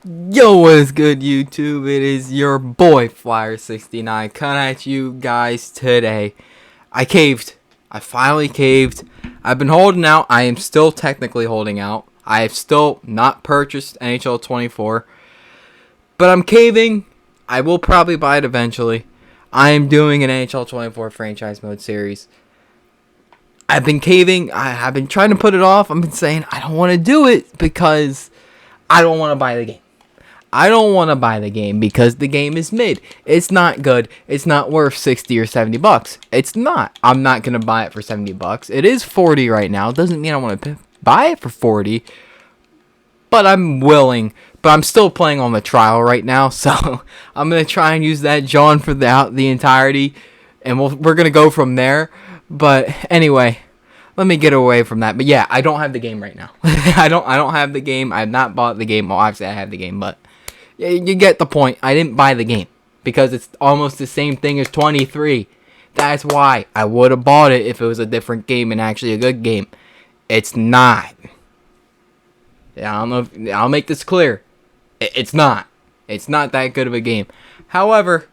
Yo, what is good, YouTube? It is your boy Flyer69 coming at you guys today. I caved. I finally caved. I've been holding out. I am still technically holding out. I have still not purchased NHL 24, but I'm caving. I will probably buy it eventually. I am doing an NHL 24 franchise mode series. I've been caving. I have been trying to put it off. I've been saying I don't want to do it because I don't want to buy the game. I don't want to buy the game because the game is mid. It's not good. It's not worth 60 or 70 bucks. It's not. I'm not going to buy it for 70 bucks. It is 40 right now. It doesn't mean I want to buy it for 40, but I'm willing. But I'm still playing on the trial right now, so I'm going to try and use that John for the entirety, and we're going to go from there. But anyway, let me get away from that. But yeah, I don't have the game right now. I don't have the game. I have not bought the game. Well, obviously I have the game, but you get the point. I didn't buy the game because it's almost the same thing as 23. That's why I would have bought it if it was a different game and actually a good game. It's not. Yeah, I don't know if I'll make this clear. It's not. It's not that good of a game. However,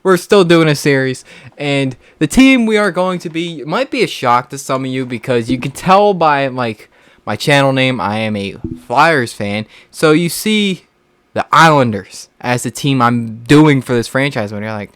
we're still doing a series, and the team we are going to be might be a shock to some of you because you can tell by like my channel name I am a Flyers fan. So you see the Islanders as the team I'm doing for this franchise when you're like,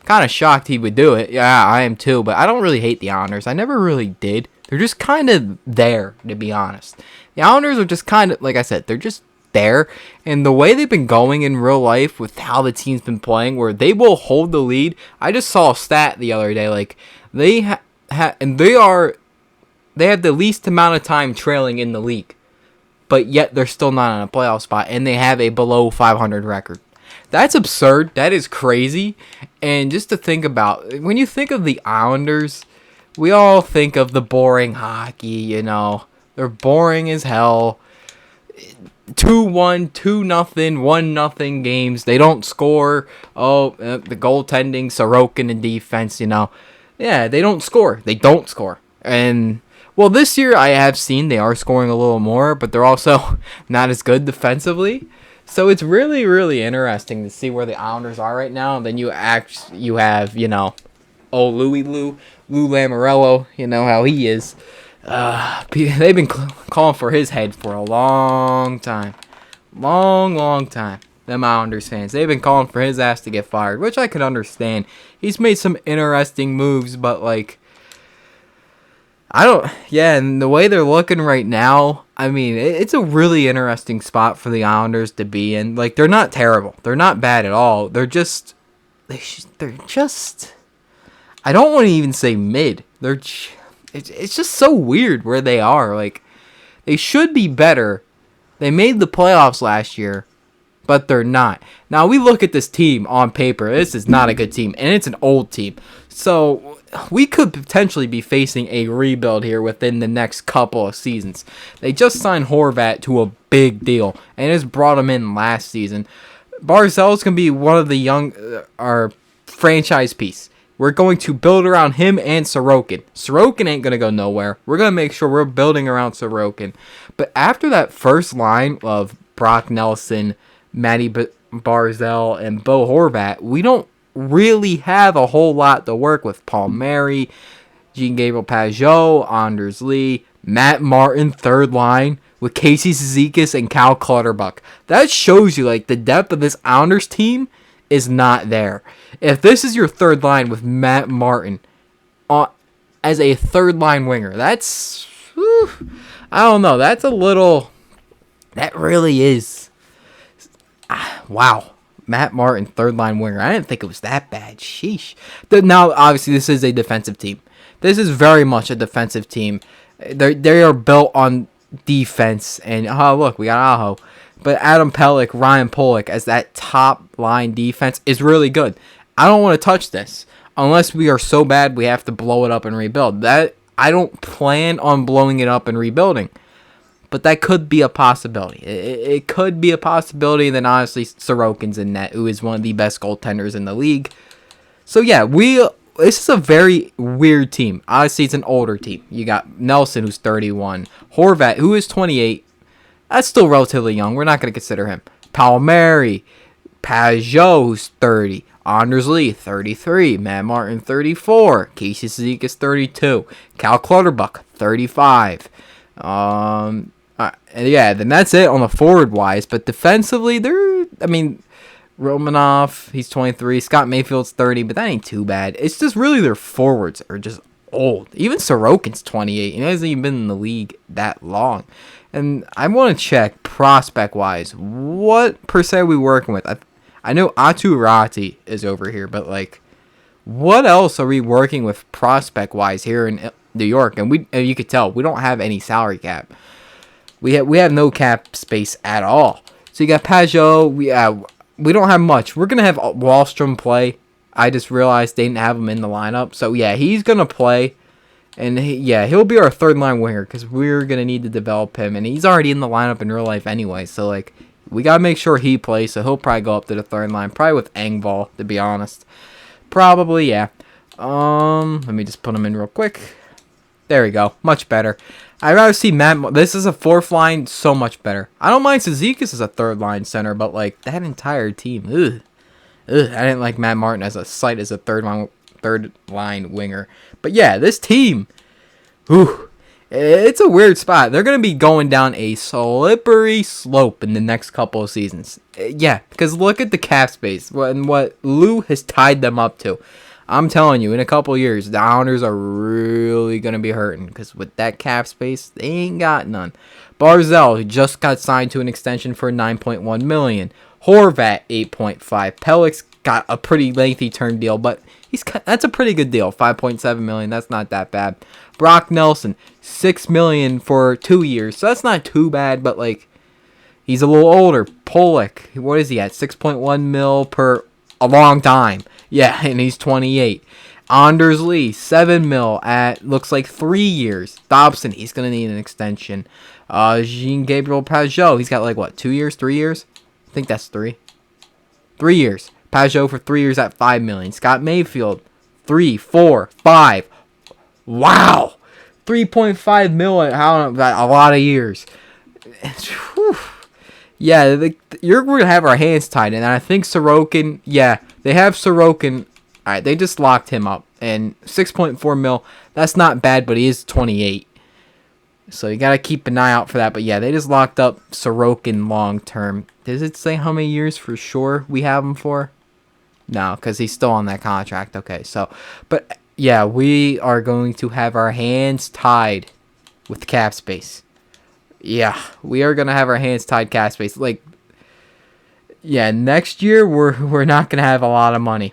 kind of shocked he would do it. Yeah, I am too, but I don't really hate the Islanders. I never really did. They're just kind of there, to be honest. The Islanders are just kind of, like I said, they're just there. And the way they've been going in real life with how the team's been playing, where they will hold the lead. I just saw a stat the other day, like they have the least amount of time trailing in the league, but yet they're still not on a playoff spot, and they have a below 500 record. That's absurd. That is crazy. And just to think about, when you think of the Islanders, we all think of the boring hockey, you know. They're boring as hell. 2-1, 2-0, 1-0 games. They don't score. The goaltending, Sorokin, and defense, you know. Yeah, they don't score. They don't score. And well, this year I have seen they are scoring a little more, but they're also not as good defensively. So it's really, really interesting to see where the Islanders are right now. And then you have, you know, Lou Lamoriello, you know how he is. They've been calling for his head for a long time. Long time. Them Islanders fans. They've been calling for his ass to get fired, which I could understand. He's made some interesting moves, but like, and the way they're looking right now, I mean, it's a really interesting spot for the Islanders to be in. Like, they're not terrible. They're not bad at all. They're just, I don't want to even say mid. It's just so weird where they are. Like, they should be better. They made the playoffs last year, but they're not. Now, we look at this team on paper. This is not a good team, and it's an old team. So we could potentially be facing a rebuild here within the next couple of seasons. They just signed Horvat to a big deal, and just brought him in last season. Barzell's going to be one of the our franchise piece. We're going to build around him and Sorokin. Sorokin ain't going to go nowhere. We're going to make sure we're building around Sorokin. But after that first line of Brock Nelson, Matty Barzell, and Bo Horvat, we don't really have a whole lot to work with. Paul Mary, Jean-Gabriel Pageau, Anders Lee, Matt Martin, third line, with Casey Cizikas and Cal Clutterbuck. That shows you, like, the depth of this Islanders team is not there. If this is your third line with Matt Martin as a third line winger, that's, I don't know, that really is, wow. Matt Martin, third line winger. I didn't think it was that bad. Sheesh. Now, obviously, this is a defensive team. This is very much a defensive team. They are built on defense. And, look, we got Aho. But Adam Pelech, Ryan Pulock as that top line defense is really good. I don't want to touch this unless we are so bad we have to blow it up and rebuild. I don't plan on blowing it up and rebuilding. But that could be a possibility. It could be a possibility. And then honestly, Sorokin's in net, who is one of the best goaltenders in the league. So yeah, this is a very weird team. Obviously, it's an older team. You got Nelson, who's 31. Horvat, who is 28. That's still relatively young. We're not going to consider him. Palmieri, Pajot, who's 30. Anders Lee, 33. Matt Martin, 34. Casey Cizikas, 32. Cal Clutterbuck, 35. Yeah, then that's it on the forward-wise. But defensively, Romanov, he's 23. Scott Mayfield's 30, but that ain't too bad. It's just really their forwards are just old. Even Sorokin's 28. He hasn't even been in the league that long. And I want to check prospect-wise, what percent are we working with? I know Atu Rati is over here, but what else are we working with prospect-wise here in New York? And you could tell we don't have any salary cap. We have no cap space at all. So you got Pajot. We don't have much. We're gonna have Wahlstrom play. I just realized they didn't have him in the lineup. So yeah, he's gonna play. And he'll be our third line winger because we're going to need to develop him. And he's already in the lineup in real life anyway. So, we got to make sure he plays. So, he'll probably go up to the third line. Probably with Engvall, to be honest. Probably, yeah. Let me just put him in real quick. There we go. Much better. I'd rather see this is a fourth line. So much better. I don't mind Cizikas as a third line center. But, that entire team. Ugh. I didn't like Matt Martin as a third line winger. But yeah, this team, it's a weird spot. They're going to be going down a slippery slope in the next couple of seasons. Yeah, because look at the cap space and what Lou has tied them up to. I'm telling you, in a couple of years, the Islanders are really going to be hurting because with that cap space, they ain't got none. Barzal just got signed to an extension for $9.1 million. Horvat, $8.5. Pelix got a pretty lengthy term deal, but that's a pretty good deal. $5.7 million. That's not that bad. Brock Nelson, $6 million for 2 years. So that's not too bad, but he's a little older. Pollock, what is he at? $6.1 mil per a long time. Yeah, and he's 28. Anders Lee, $7 mil at looks like 3 years. Dobson, he's gonna need an extension. Jean-Gabriel Pajot, he's got 2 years, 3 years? I think that's 3. 3 years. Pajot for 3 years at $5 million. Scott Mayfield, 3, 4, 5. Wow, 3.5 mil at a lot of years. Yeah, you're going to have our hands tied, and I think Sorokin. Yeah, they have Sorokin. All right, they just locked him up, and 6.4 mil. That's not bad, but he is 28. So you got to keep an eye out for that. But yeah, they just locked up Sorokin long term. Does it say how many years for sure we have him for? No, because he's still on that contract. Okay, but yeah, we are going to have our hands tied with cap space. Yeah, we are going to have our hands tied cap space. Next year we're not going to have a lot of money.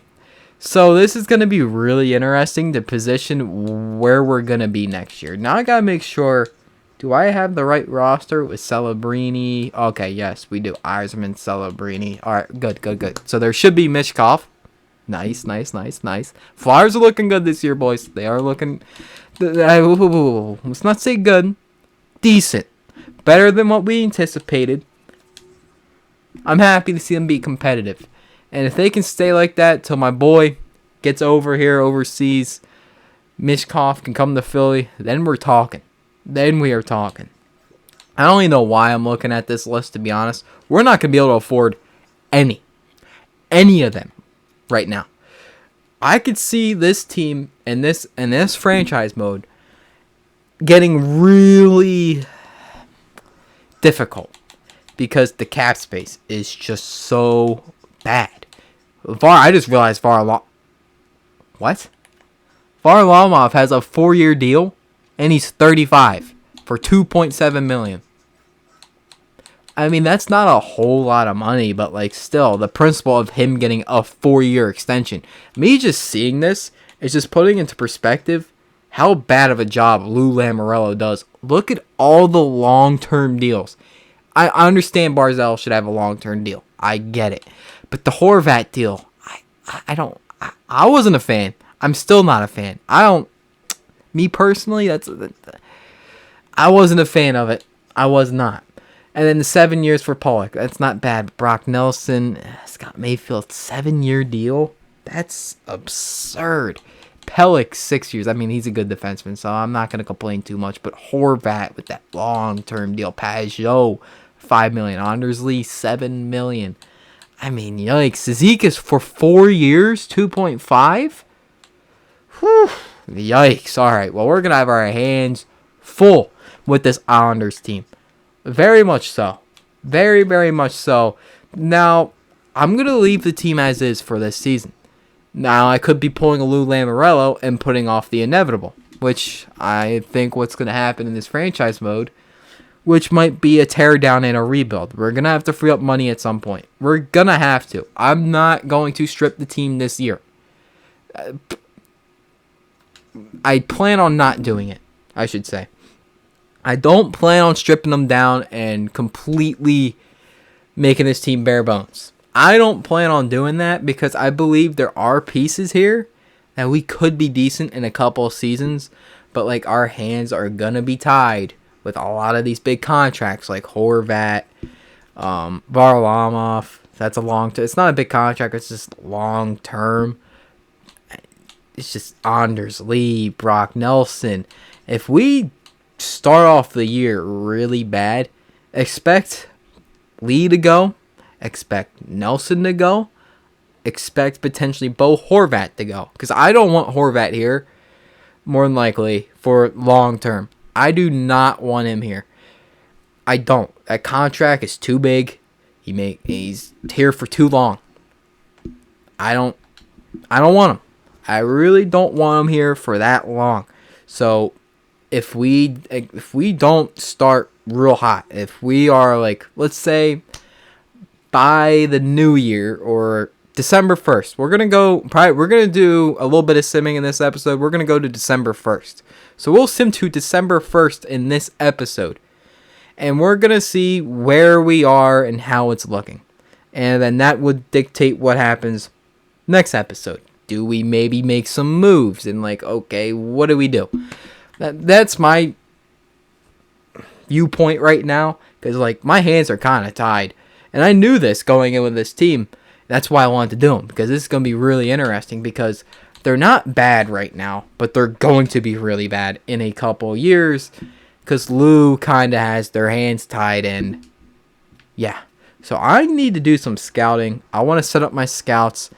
So this is going to be really interesting to position where we're going to be next year. Now I got to make sure, do I have the right roster with Celebrini? Okay, yes, we do. Yzerman, Celebrini. All right, good. So there should be Mishkov. Nice. Flyers are looking good this year, boys. They are looking, let's not say good, decent. Better than what we anticipated. I'm happy to see them be competitive. And if they can stay like that till my boy gets over here overseas, Mishkov can come to Philly, then we're talking. Then we are talking. I don't even know why I'm looking at this list, to be honest. We're not going to be able to afford any of them right now. I could see this team and this franchise mode getting really difficult because the cap space is just so bad. I just realized Varlamov has a 4-year deal and he's 35 for $2.7 million. I mean, that's not a whole lot of money, but still, the principle of him getting a 4-year extension. Me just seeing this is just putting into perspective how bad of a job Lou Lamoriello does. Look at all the long-term deals. I understand Barzal should have a long-term deal. I get it. But the Horvat deal, I wasn't a fan. I'm still not a fan. Me personally, I wasn't a fan of it. I was not. And then the 7 years for Pollock. That's not bad. Brock Nelson, Scott Mayfield, 7-year deal. That's absurd. Pelix, 6 years. I mean, he's a good defenseman, so I'm not going to complain too much. But Horvat with that long-term deal. Pajot, $5 million. Anders Lee, $7 million. I mean, yikes. Zizekas for 4 years, 2.5. Whew. Yikes. All right. Well, we're gonna have our hands full with this Islanders team. Very much so. Very, very much so. Now, I'm gonna leave the team as is for this season. Now, I could be pulling a Lou Lamoriello and putting off the inevitable, which I think what's going to happen in this franchise mode, which might be a teardown and a rebuild. We're going to have to free up money at some point. We're going to have to. I'm not going to strip the team this year. I plan on not doing it, I should say. I don't plan on stripping them down and completely making this team bare bones. I don't plan on doing that because I believe there are pieces here that we could be decent in a couple of seasons, but like our hands are gonna be tied with a lot of these big contracts like Horvat, Varlamov. That's a long term. It's not a big contract. It's just long term. It's just Anders Lee, Brock Nelson. If we start off the year really bad, expect Lee to go. Expect Nelson to go. Expect potentially Bo Horvat to go. Because I don't want Horvat here, more than likely, for long term. I do not want him here. I don't. That contract is too big. He's here for too long. I don't want him. I really don't want him here for that long. So if we don't start real hot, if we are like, let's say by the new year or December 1st, we're going to do a little bit of simming in this episode. We're going to go to December 1st. So we'll sim to December 1st in this episode. And we're going to see where we are and how it's looking. And then that would dictate what happens next episode. Do we maybe make some moves? And like, okay, what do we do? That's my viewpoint right now. Because like my hands are kind of tied. And I knew this going in with this team. That's why I wanted to do them. Because this is going to be really interesting. Because they're not bad right now. But they're going to be really bad in a couple years. Because Lou kind of has their hands tied in. Yeah. So I need to do some scouting. I want to set up my scouts.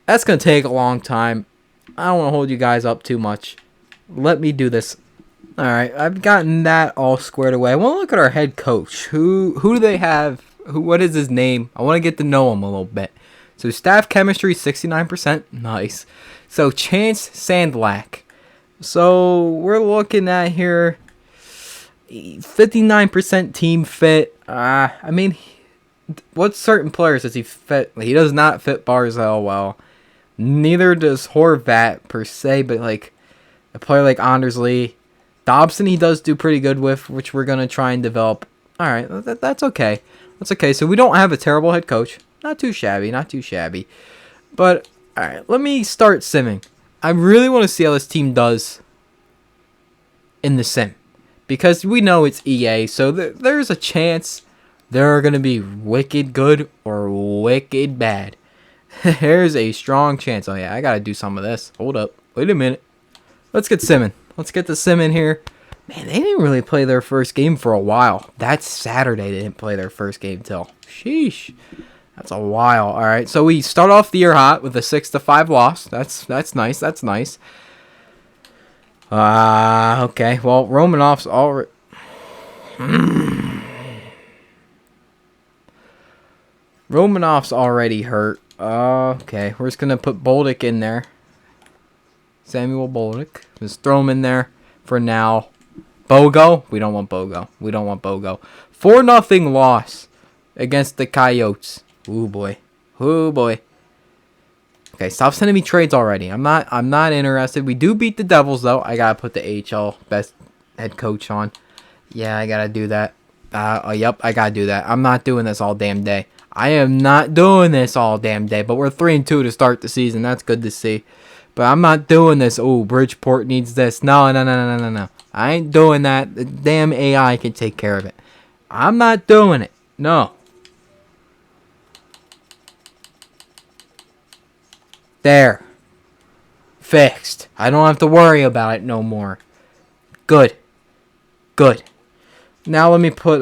That's going to take a long time. I don't want to hold you guys up too much. Let me do this. Alright, I've gotten that all squared away. I want to look at our head coach. Who do they have? What is his name? I want to get to know him a little bit. So staff chemistry, 69%. Nice. So Chance Sandlak. So we're looking at here 59% team fit. I mean, what certain players does he fit? He does not fit Barzal well. Neither does Horvat per se, but like a player like Anders Lee, Dobson he does do pretty good with, which we're going to try and develop. All right, that's okay. That's okay. So we don't have a terrible head coach. Not too shabby, not too shabby. But, all right, let me start simming. I really want to see how this team does in the sim. Because we know it's EA, so there's a chance they're going to be wicked good or wicked bad. There's a strong chance. Oh, yeah, I got to do some of this. Hold up. Wait a minute. Let's get simming. Let's get the sim in here. Man, they didn't really play their first game for a while. That's Saturday they didn't play their first game till. Sheesh. That's a while. All right, so we start off the year hot with a 6-5 loss. That's nice. That's nice. Okay. Well, Romanov's already... Romanov's already hurt. Okay, we're just going to put Bolduc in there. Samuel Bolduc. Just throw him in there for now. Bogo? We don't want Bogo. We don't want Bogo. 4-0 loss against the Coyotes. Ooh, boy. Ooh, boy. Okay, stop sending me trades already. I'm not interested. We do beat the Devils, though. I got to put the AHL best head coach on. Yeah, I got to do that. Yep, I got to do that. I'm not doing this all damn day. I am not doing this all damn day, but we're 3-2 to start the season. That's good to see. But I'm not doing this. Oh, Bridgeport needs this. No. I ain't doing that. The damn AI can take care of it. I'm not doing it. No. There. Fixed. I don't have to worry about it no more. Good. Now let me put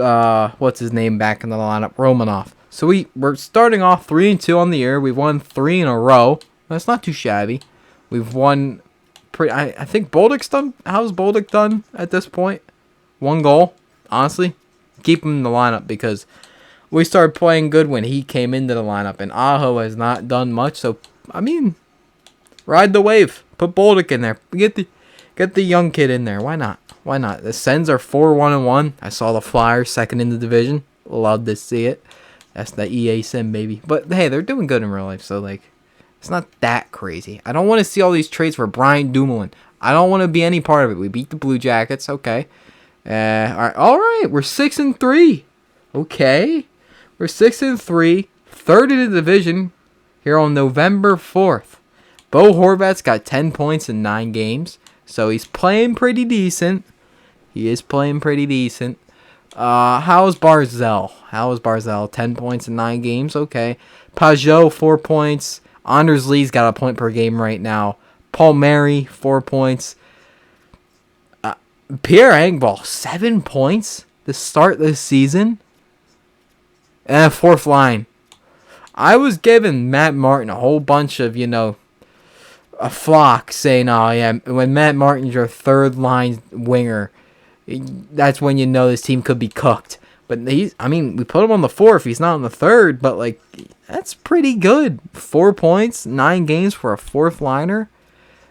what's his name back in the lineup, Romanoff. So we're starting off 3-2 on the year. We've won 3 in a row. That's not too shabby. We've won I think Bolduc's done. How's Bolduc done at this point? 1 goal. Honestly, keep him in the lineup because we started playing good when he came into the lineup, and Aho has not done much. So I mean, ride the wave. Put Bolduc in there. Get the young kid in there. Why not? Why not? The Sens are 4-1-1. I saw the Flyers second in the division. Love to see it. That's the EA sim, baby. But hey, they're doing good in real life, so like, it's not that crazy. I don't want to see all these trades for Brian Dumoulin. I don't want to be any part of it. We beat the Blue Jackets, okay. All right. We're 6-3. Okay, we're 6-3, third in the division here on November 4th. Bo Horvat's got 10 points in 9 games, so he's playing pretty decent. He is playing pretty decent. How's Barzell? 10 points in 9 games. Okay. Pajot, 4 points. Anders Lee's got a point per game right now. Palmieri, 4 points. Pierre Engvall, 7 points to start this season. And fourth line. I was giving Matt Martin a whole bunch of, a flock saying, oh, yeah, when Matt Martin's your third line winger, that's when you know this team could be cooked. But we put him on the fourth. He's not on the third, but like, that's pretty good. 4 points, 9 games for a fourth liner.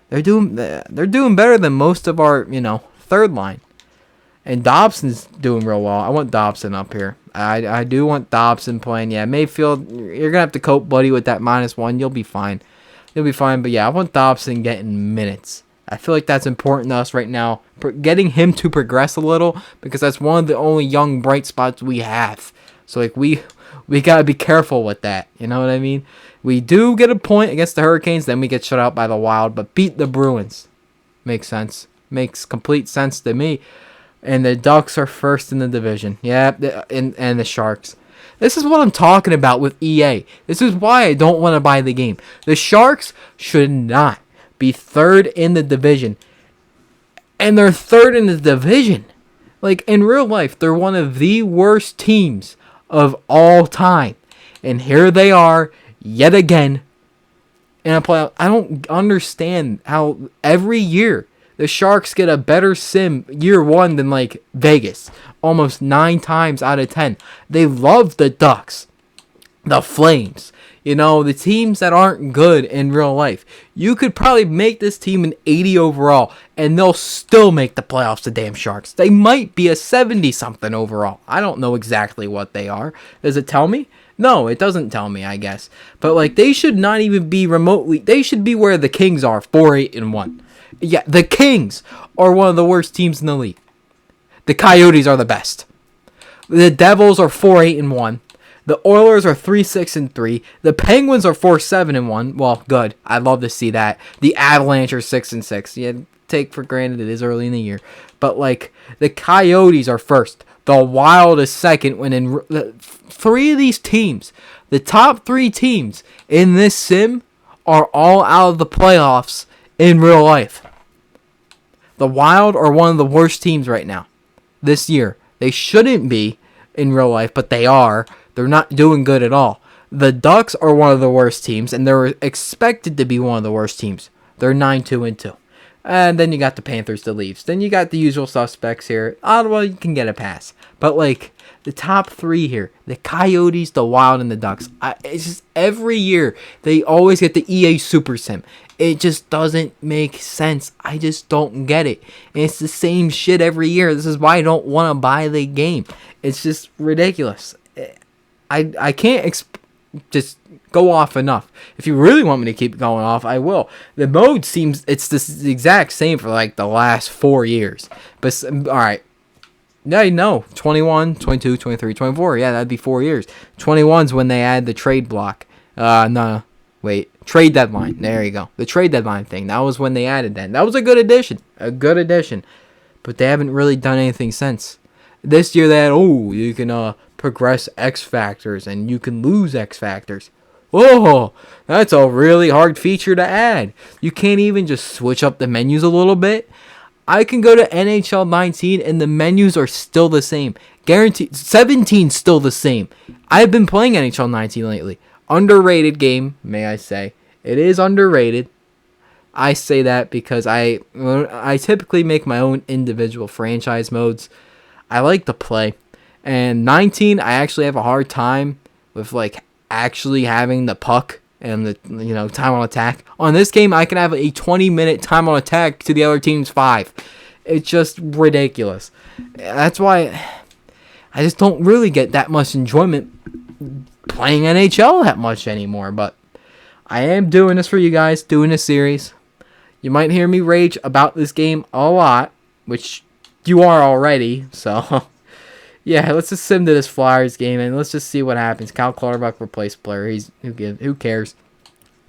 They're doing better than most of our, third line. And Dobson's doing real well. I want Dobson up here. I do want Dobson playing. Yeah, Mayfield, you're gonna have to cope, buddy, with that -1. You'll be fine. But yeah, I want Dobson getting minutes. I feel like that's important to us right now. Getting him to progress a little, because that's one of the only young bright spots we have. So like we gotta be careful with that. You know what I mean? We do get a point against the Hurricanes, then we get shut out by the Wild, but beat the Bruins. Makes sense. Makes complete sense to me. And the Ducks are first in the division. Yeah, and the Sharks. This is what I'm talking about with EA. This is why I don't want to buy the game. The Sharks should not be third in the division. And they're third in the division. Like, in real life, they're one of the worst teams of all time. And here they are, yet again, in a playoff. I don't understand how every year the Sharks get a better sim year one than, like, Vegas. Almost 9 times out of 10. They love the Ducks. The Flames. The teams that aren't good in real life. You could probably make this team an 80 overall, and they'll still make the playoffs, the damn Sharks. They might be a 70-something overall. I don't know exactly what they are. Does it tell me? No, it doesn't tell me, I guess. But, like, they should not even be remotely. They should be where the Kings are, 4-8-1. Yeah, the Kings are one of the worst teams in the league. The Coyotes are the best. The Devils are 4-8-1. The Oilers are 3-6-3. The Penguins are 4-7-1. Well, good. I'd love to see that. The Avalanche are 6-6. Yeah, take for granted it is early in the year. But, like, the Coyotes are first. The Wild is second. When in 3 of these teams, the top 3 teams in this sim are all out of the playoffs in real life. The Wild are one of the worst teams right now this year. They shouldn't be in real life, but they are. They're not doing good at all. The Ducks are one of the worst teams, and they're expected to be one of the worst teams. They're 9-2-2. And then you got the Panthers, the Leafs. Then you got the usual suspects here. Ottawa, you can get a pass. But, like, the top 3 here, the Coyotes, the Wild, and the Ducks. It's just every year, they always get the EA Super Sim. It just doesn't make sense. I just don't get it. And it's the same shit every year. This is why I don't want to buy the game. It's just ridiculous. I can't just go off enough. If you really want me to keep going off, I will. The mode seems it's the exact same for like the last 4 years. But alright. Yeah, no. 21, 22, 23, 24. Yeah, that'd be 4 years. 21's when they add the trade block. No. Wait. Trade deadline. There you go. The trade deadline thing. That was when they added that. That was a good addition. But they haven't really done anything since. This year they had, you can progress X factors and you can lose X factors. Whoa, that's a really hard feature to add. You can't even just switch up the menus a little bit. I can go to NHL 19 and the menus are still the same. Guaranteed. 17 still the same. I've been playing NHL 19 lately. Underrated game, may I say. It is underrated. I say that because I typically make my own individual franchise modes. I like to play. And 19, I actually have a hard time with like actually having the puck and the time on attack. On this game, I can have a 20-minute time on attack to the other team's 5. It's just ridiculous. That's why I just don't really get that much enjoyment playing NHL that much anymore. But I am doing this for you guys, doing a series. You might hear me rage about this game a lot, which you are already. So, yeah, let's just sim to this Flyers game and let's just see what happens. Cal Clutterbuck replaced player. Who cares?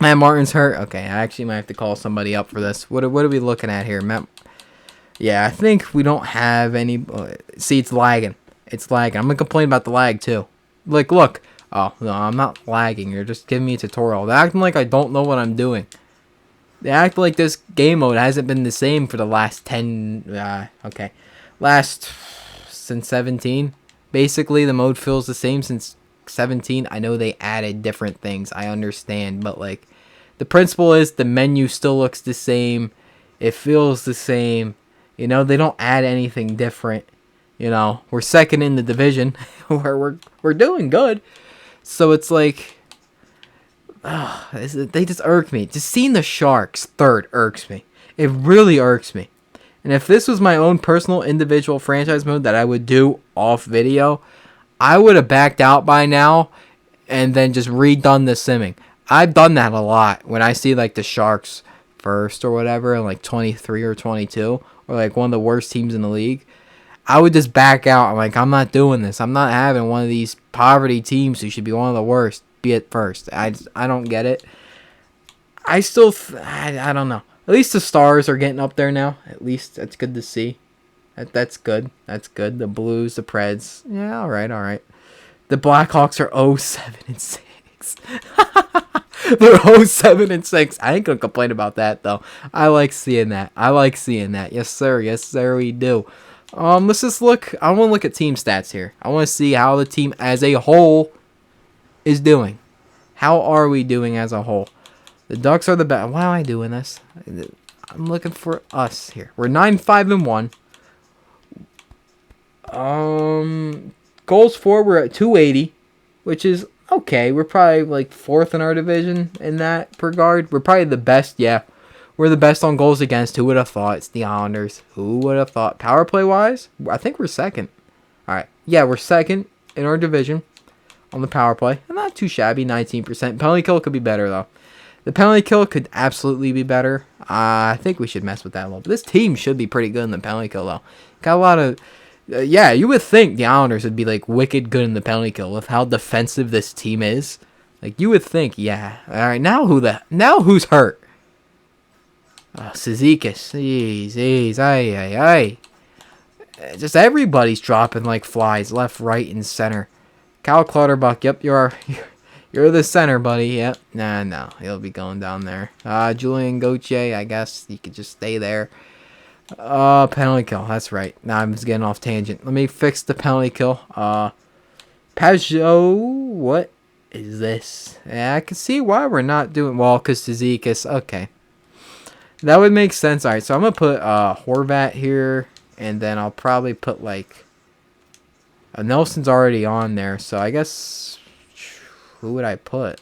Matt Martin's hurt. Okay, I actually might have to call somebody up for this. What are we looking at here, Matt? Yeah, I think we don't have any. See, it's lagging. It's lagging. I'm gonna complain about the lag too. Like, look. Oh no, I'm not lagging. You're just giving me a tutorial. They're acting like I don't know what I'm doing. They act like this game mode hasn't been the same for the last 10, since 17. Basically, the mode feels the same since 17. I know they added different things. I understand, but like, the principle is the menu still looks the same. It feels the same. They don't add anything different. We're second in the division, where we're doing good. So it's like, they just irk me. Just seeing the Sharks third irks me. It really irks me. And if this was my own personal individual franchise mode that I would do off video, I would have backed out by now and then just redone the simming. I've done that a lot when I see like the Sharks first or whatever, and like 23 or 22, or like one of the worst teams in the league. I would just back out. I'm like, I'm not doing this. I'm not having one of these poverty teams who should be one of the worst be at first. I don't get it. I don't know. At least the Stars are getting up there now. At least that's good to see. That's good. That's good. The Blues, the Preds. Yeah, all right. The Blackhawks are 0-7-6. They're 0-7-6. I ain't gonna complain about that though. I like seeing that. Yes, sir. Yes, sir. We do. Let's just look. I want to look at team stats here. I want to see how the team as a whole is doing. How are we doing as a whole? The Ducks are the best. Why am I doing this? I'm looking for us here. We're 9-5-1. Goals for, we're at 280, which is okay. We're probably like 4th in our division in that regard. We're probably the best. Yeah, we're the best on goals against. Who would have thought? It's the Islanders. Who would have thought? Power play wise, I think we're second. All right. Yeah, we're second in our division on the power play. Not too shabby, 19%. Penalty kill could be better though. The penalty kill could absolutely be better. I think we should mess with that a little bit. This team should be pretty good in the penalty kill though. Got a lot of. Yeah, you would think the Islanders would be like wicked good in the penalty kill with how defensive this team is. Like you would think, yeah. All right, now who's hurt? Cizikas. Jeez, ay. Just everybody's dropping like flies, left, right, and center. Cal Clutterbuck. Yep, you're the center, buddy. Yep. No, he'll be going down there. Julian Gauthier. I guess you could just stay there. Penalty kill. That's right. Now I'm just getting off tangent. Let me fix the penalty kill. Pajot. What is this? Yeah, I can see why we're not doing well because Cizikas. Okay. That would make sense. All right, so I'm going to put Horvat here, and then I'll probably put, like, Nelson's already on there, so I guess, who would I put?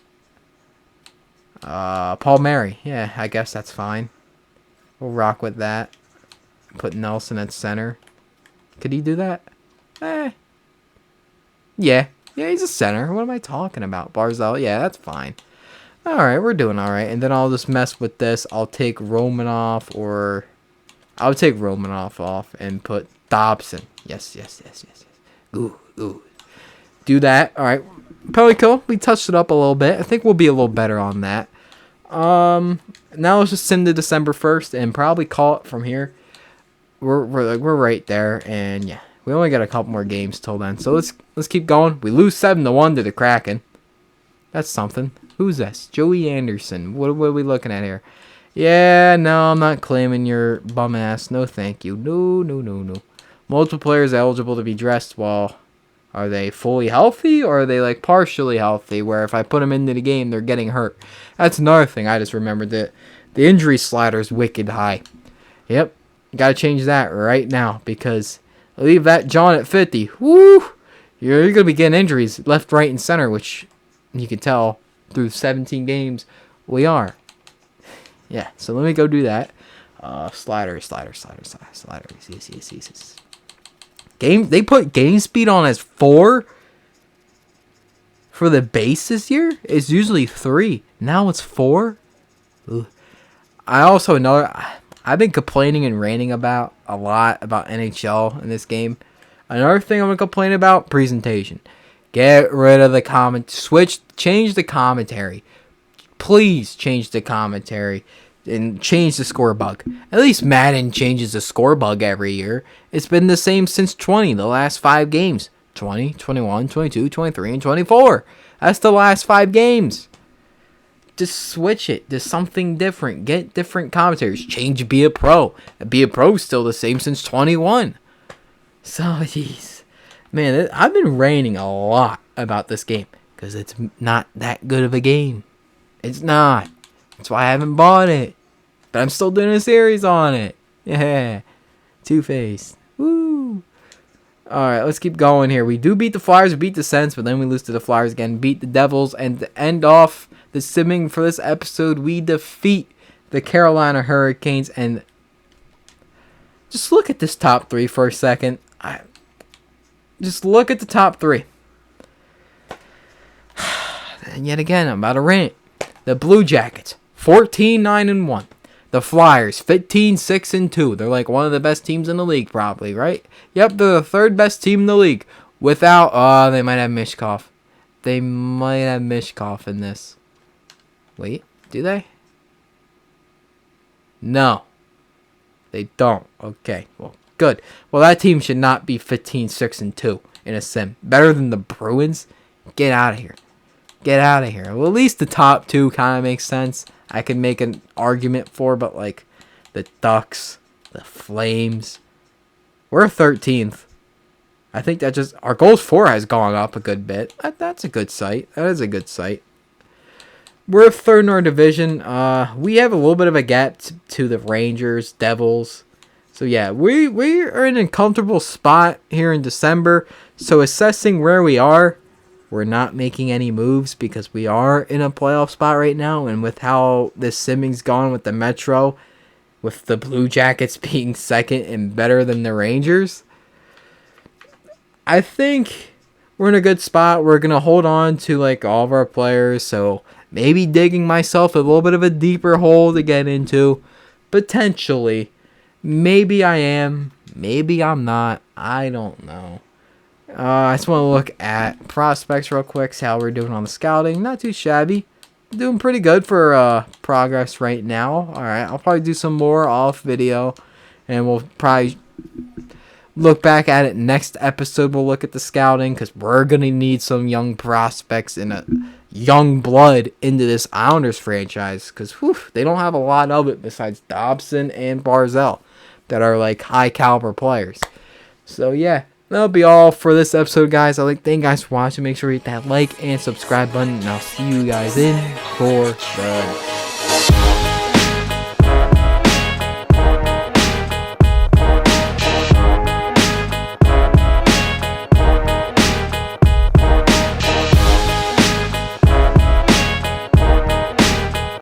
Paul Mary. Yeah, I guess that's fine. We'll rock with that. Put Nelson at center. Could he do that? Yeah, he's a center. What am I talking about? Barzal. Yeah, that's fine. All right, we're doing all right. And then I'll just mess with this. I'll take Romanoff off and put Dobson. Yes. Good. Do that. All right. Penalty kill. We touched it up a little bit. I think we'll be a little better on that. Now let's just send to December 1st and probably call it from here. We're right there, and yeah, we only got a couple more games till then. So let's keep going. We lose 7-1 to the Kraken. That's something. Who's this? Joey Anderson. What are we looking at here? Yeah, no, I'm not claiming your bum ass. No, thank you. No, no, no, no. Multiple players eligible to be dressed. Well, are they fully healthy or are they like partially healthy? Where if I put them into the game, they're getting hurt. That's another thing. I just remembered that the injury slider is wicked high. Yep, gotta change that right now because leave that John at 50. Woo! You're gonna be getting injuries left, right, and center, which you can tell through 17 games we are. Yeah, so let me go do that. Slider. Yes. They put game speed on as 4 for the base this year. It's usually 3. Now it's 4. Ooh. I've been complaining and ranting about a lot about NHL in this game. Another thing I'm gonna complain about: presentation. Get rid of the change the commentary. Please change the commentary and change the score bug. At least Madden changes the score bug every year. It's been the same since the last 5 games. 20, 21, 22, 23, and 24. That's the last 5 games. Just switch it to something different. Get different commentaries. Change Be a Pro. Be a Pro is still the same since 21. So, jeez. Man, I've been ranting a lot about this game because it's not that good of a game. It's not. That's why I haven't bought it. But I'm still doing a series on it. Yeah. Two-Faced. Woo. Alright, let's keep going here. We do beat the Flyers, we beat the Sens, but then we lose to the Flyers again. Beat the Devils, and to end off the simming for this episode, we defeat the Carolina Hurricanes. And just look at this top 3 for a second. Just look at the top 3. And yet again, I'm about to rant. The Blue Jackets, 14-9-1. The Flyers, 15-6-2. They're like one of the best teams in the league, probably, right? Yep, they're the 3rd best team in the league. Without, they might have Mishkov. They might have Mishkov in this. Wait, do they? No. They don't. Okay, well, good. Well, that team should not be 15-6-2 in a sim. Better than the Bruins? Get out of here. Get out of here. Well, at least the top 2 kind of makes sense. I could make an argument for, but like the Ducks, the Flames, we're 13th. I think that just our goals for has gone up a good bit. That's a good sight. That is a good sight. We're 3rd in our division. We have a little bit of a gap to the Rangers, Devils. So yeah, we are in a comfortable spot here in December. So assessing where we are, we're not making any moves because we are in a playoff spot right now. And with how this simming's gone with the Metro, with the Blue Jackets being 2nd and better than the Rangers, I think we're in a good spot. We're going to hold on to like all of our players. So maybe digging myself a little bit of a deeper hole to get into. Potentially. Maybe I am. Maybe I'm not. I don't know. I just want to look at prospects real quick, see how we're doing on the scouting. Not too shabby. Doing pretty good for progress right now. Alright, I'll probably do some more off video. And we'll probably look back at it next episode. We'll look at the scouting because we're going to need some young prospects and a young blood into this Islanders franchise. Because they don't have a lot of it besides Dobson and Barzell that are like high caliber players. So yeah. That'll be all for this episode, guys. Thank you guys for watching. Make sure you hit that like and subscribe button. And I'll see you guys in for the